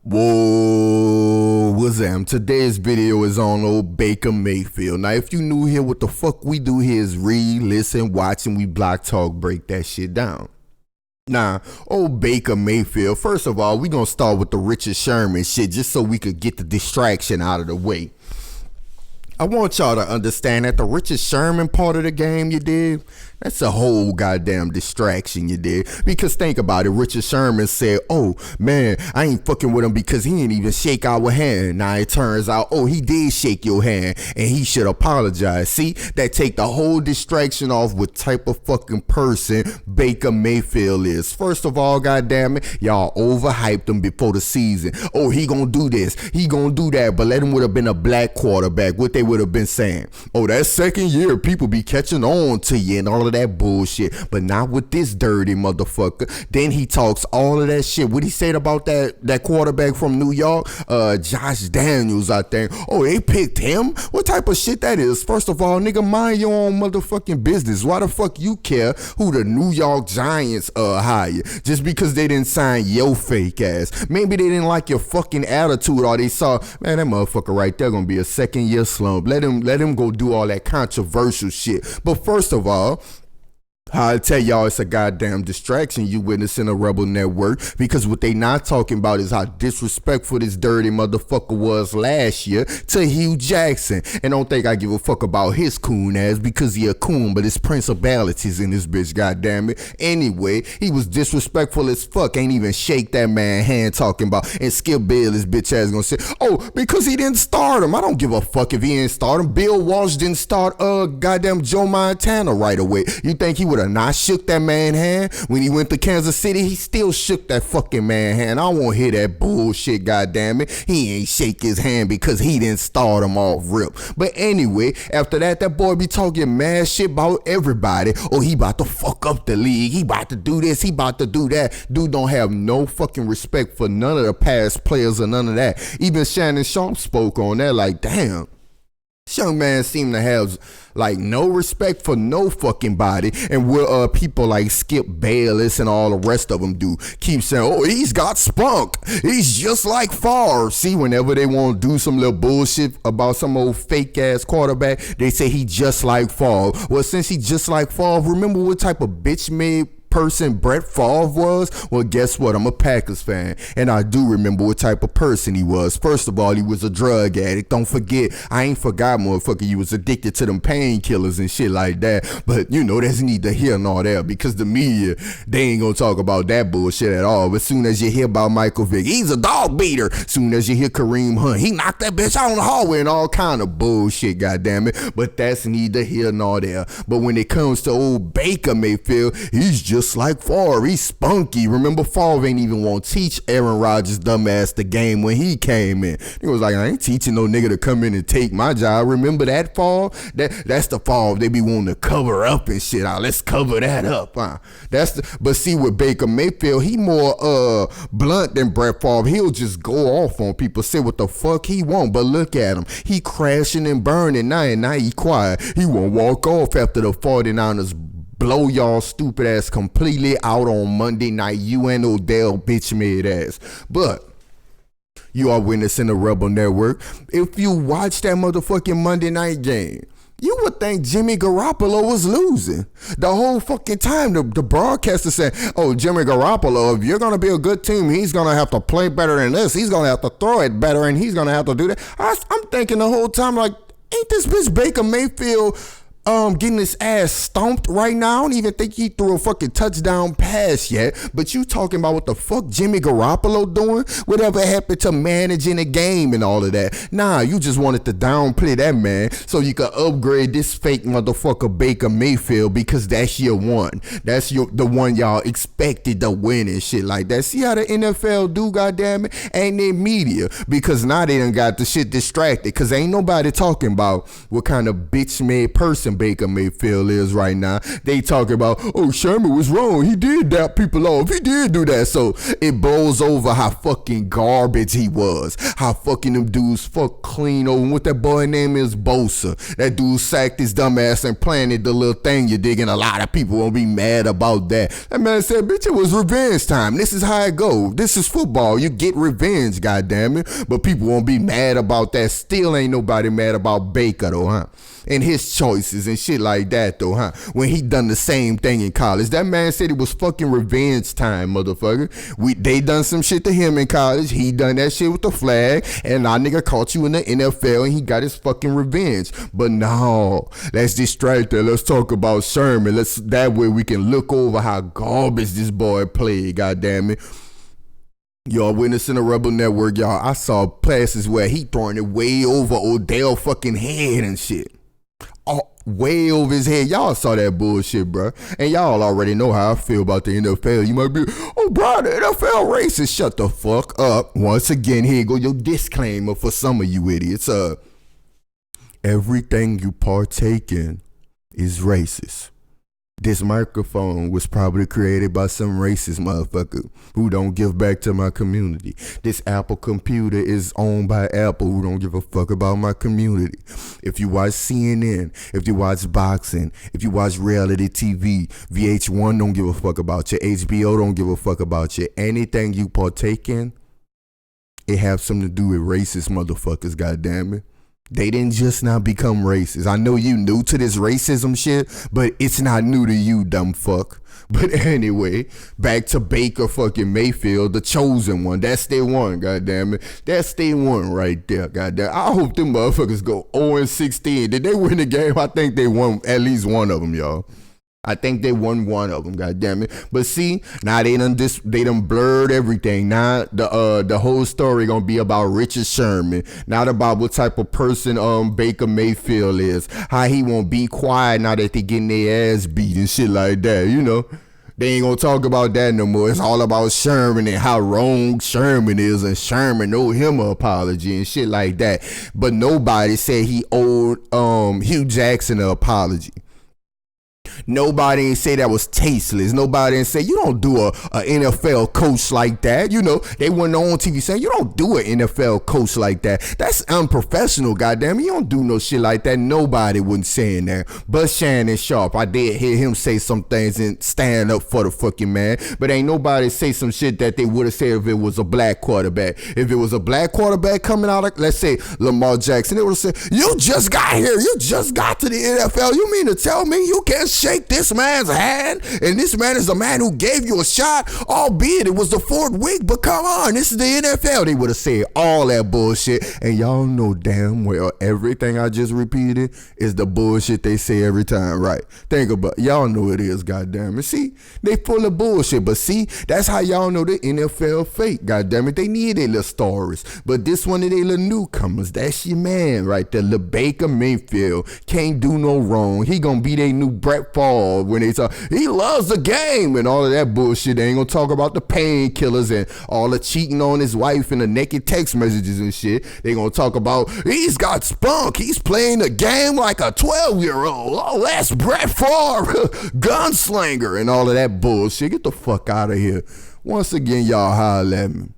Whoa, what's up? Today's video is on old Baker Mayfield. Now, if you new here, what the fuck we do here is read, listen, watch, and we block talk, break that shit down. Nah, old Baker Mayfield, first of all, we gonna start with the Richard Sherman shit just so we could get the distraction out of the way. I want y'all to understand that the Richard Sherman part of the game you did, that's a whole goddamn distraction you did. Because think about it, Richard Sherman said, oh man, I ain't fucking with him because he ain't even shake our hand. Now it turns out, oh, he did shake your hand and he should apologize. See, that take the whole distraction off what type of fucking person Baker Mayfield is. First of all, goddamn it, y'all overhyped him before the season. Oh, he gonna do this, he gonna do that, but let him would have been a black quarterback. What they would have been saying, oh, that second year people be catching on to you and all of that bullshit, but not with this dirty motherfucker. Then he talks all of that shit. What he said about that quarterback from New York, Josh Daniels, I think. Oh, they picked him? What type of shit that is? First of all, nigga, mind your own motherfucking business. Why the fuck you care who the New York Giants hire? Just because they didn't sign your fake ass. Maybe they didn't like your fucking attitude, or they saw, man, that motherfucker right there gonna be a second year slump. Let him go do all that controversial shit. But first of all, I tell y'all, it's a goddamn distraction you witnessing a Rebel Network, because what they not talking about is how disrespectful this dirty motherfucker was last year to Hugh Jackson. And don't think I give a fuck about his coon ass, because he a coon, but his principalities in this bitch, goddamn it. Anyway, he was disrespectful as fuck. Ain't even shake that man hand talking about, and Skip Bayless bitch ass gonna say, oh, because he didn't start him. I don't give a fuck if he didn't start him. Bill Walsh didn't start goddamn Joe Montana right away. You think he would have not shook that man hand? When he went to Kansas City, he still shook that fucking man hand. I won't hear that bullshit, goddamn it. He ain't shake his hand because he didn't start him off rip. But anyway, after that boy be talking mad shit about everybody. Oh, he about to fuck up the league. He about to do this. He about to do that. Dude don't have no fucking respect for none of the past players or none of that. Even Shannon Sharp spoke on that like, damn. This young man seemed to have like no respect for no fucking body, and what people like Skip Bayless and all the rest of them do keep saying, oh, he's got spunk, he's just like Favre. See, whenever they want to do some little bullshit about some old fake ass quarterback, they say he just like Favre. Well, since he just like Favre, remember what type of bitch made person Brett Favre was? Well, guess what? I'm a Packers fan, and I do remember what type of person he was. First of all, he was a drug addict. Don't forget, I ain't forgot, motherfucker, you was addicted to them painkillers and shit like that. But you know, that's neither here nor there, because the media, they ain't gonna talk about that bullshit at all. But soon as you hear about Michael Vick, he's a dog beater. Soon as you hear Kareem Hunt, he knocked that bitch out in the hallway and all kind of bullshit, goddamn it. But that's neither here nor there. But when it comes to old Baker Mayfield, he's just like Favre. He's spunky. Remember, Favre ain't even want to teach Aaron Rodgers dumbass the game when he came in. He was like, I ain't teaching no nigga to come in and take my job. Remember that Favre? That's the Favre they be wanting to cover up and shit. Let's cover that up. But see, with Baker Mayfield, he more blunt than Brett Favre. He'll just go off on people, say what the fuck he want. But look at him. He crashing and burning now, and now he quiet. He won't walk off after the 49ers blow y'all stupid ass completely out on Monday night. You and Odell bitch made ass. But you are witnessing the Rebel Network. If you watch that motherfucking Monday night game, you would think Jimmy Garoppolo was losing the whole fucking time. The broadcaster said, oh, Jimmy Garoppolo, if you're going to be a good team, he's going to have to play better than this. He's going to have to throw it better, and he's going to have to do that. I'm thinking the whole time, like, ain't this bitch Baker Mayfield getting his ass stomped right now? I don't even think he threw a fucking touchdown pass yet. But you talking about what the fuck Jimmy Garoppolo doing? Whatever happened to managing a game and all of that? Nah, you just wanted to downplay that man so you could upgrade this fake motherfucker Baker Mayfield, because that's your one. That's the one y'all expected to win and shit like that. See how the NFL do, goddamn it? Ain't they media? Because now they done got the shit distracted, because ain't nobody talking about what kind of bitch made person person Baker Mayfield is right now. They talking about, oh, Sherman was wrong. He did dap people off. He did do that. So it blows over how fucking garbage he was. How fucking them dudes fuck clean over. What that boy name is, Bosa. That dude sacked his dumb ass and planted the little thing you dig, and a lot of people won't be mad about that. That man said, bitch, it was revenge time. This is how it go. This is football. You get revenge, goddammit. But people won't be mad about that. Still ain't nobody mad about Baker though, huh? And his choices and shit like that though, huh? When he done the same thing in college. That man said it was fucking revenge time, motherfucker. They done some shit to him in college. He done that shit with the flag, and our nigga caught you in the NFL and he got his fucking revenge. But no, let's distract that. Let's talk about Sherman. That way we can look over how garbage this boy played, goddammit. Y'all witnessing the Rebel Network, y'all. I saw passes where he throwing it way over Odell fucking head and shit. Way over his head. Y'all saw that bullshit, bro. And y'all already know how I feel about the NFL. You might be, oh, bro, the NFL racist. Shut the fuck up. Once again, here go your disclaimer for some of you idiots. Everything you partake in is racist. This microphone was probably created by some racist motherfucker who don't give back to my community. This Apple computer is owned by Apple who don't give a fuck about my community. If you watch CNN, if you watch boxing, if you watch reality TV, VH1 don't give a fuck about you. HBO don't give a fuck about you. Anything you partake in, it have something to do with racist motherfuckers, goddammit. They didn't just now become racist. I know you new to this racism shit, but it's not new to you, dumb fuck. But anyway, back to Baker fucking Mayfield, the chosen one. That's their one, goddammit. That's their one right there, goddamn. I hope them motherfuckers go 0-16. Did they win the game? I think they won at least one of them, y'all. I think they won one of them, goddammit. But see, now they done blurred everything. Now the whole story gonna be about Richard Sherman, not about what type of person Baker Mayfield is. How he won't be quiet now that they getting their ass beat and shit like that, you know. They ain't gonna talk about that no more. It's all about Sherman and how wrong Sherman is, and Sherman owe him an apology and shit like that. But nobody said he owed Hugh Jackson an apology. Nobody ain't say that was tasteless. Nobody ain't say you don't do a NFL coach like that. You know, they went on TV saying you don't do an NFL coach like that. That's unprofessional, goddamn. You don't do no shit like that. Nobody wasn't saying that. But Shannon Sharp, I did hear him say some things and stand up for the fucking man. But ain't nobody say some shit that they would have said if it was a black quarterback. If it was a black quarterback coming out of, let's say, Lamar Jackson, they would have said, you just got here. You just got to the NFL. You mean to tell me you can't shake this man's hand, and this man is a man who gave you a shot, albeit it was the fourth week, but come on, this is the NFL. They would have said all that bullshit, and y'all know damn well everything I just repeated is the bullshit they say every time, right? Think about it. Y'all know it is, goddamn it. See, they full of bullshit, but see, that's how y'all know the NFL fake, goddamn it. They need their little stories, but this one of their little newcomers, that's your man right there, Lil Baker Mayfield, can't do no wrong. He gonna be their new Brett Favre when they talk, he loves the game and all of that bullshit. They ain't gonna talk about the painkillers and all the cheating on his wife and the naked text messages and shit. They gonna talk about he's got spunk, he's playing the game like a 12-year-old. Oh, that's Brett Favre, gunslinger and all of that bullshit. Get the fuck out of here. Once again, y'all holler at me.